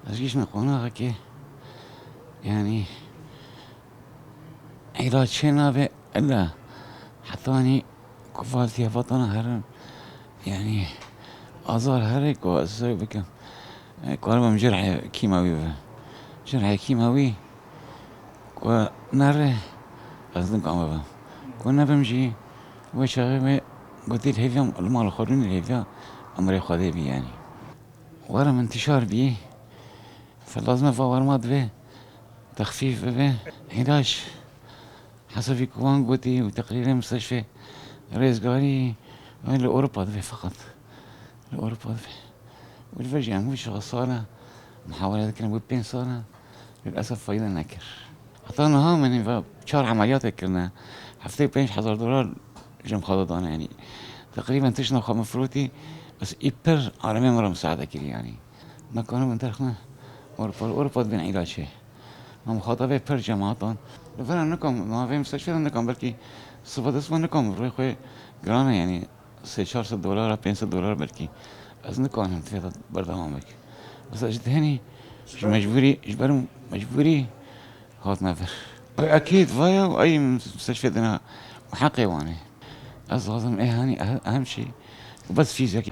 ازيش نقونا غكي يعني علاج شنابه إلا حطاني كفالتي فطنا هرم يعني أزار هرك وأسوي بكم قربا جرعة كيماوي جرعة كيماوي ونره أصدق عمبا كنا بمشي وشغبة قلت الهيفيا المال خورين الهيفيا أمري خذي بي يعني ورم انتشار بيه فلازم فورمات به تخفيف به علاج حسب كوان قوتي وتقرير مستشفى ريزقاري لأوروبا به فقط لأوروبا به والفجأة مش خسارة محاولة كنا بين سنة للأسف فايدة نكر حطينا ها من شهر عمليات كنا حفتي بينش حزار دولار جم خالد يعني تقريبا تشنا خام فروتي بس إبر عالمي مرة مساعدة كده يعني ما كانوا من ترخنا أوروبا بين علاج شيء ما مخاطبة بر جماعتان لفنا نكم ما في مستشفى نكم بلكي صفات اسمه نكم روي خوي جرانا يعني سه 400 دولار 500 دولار بلكي از نكون هم تفيد برنامجك بس اجد هني مجبوري اجبر مجبوري هات نفر اكيد فيا واي مستشفى دنا محقق واني از لازم ايه هاني اهم شيء وبس فيزياء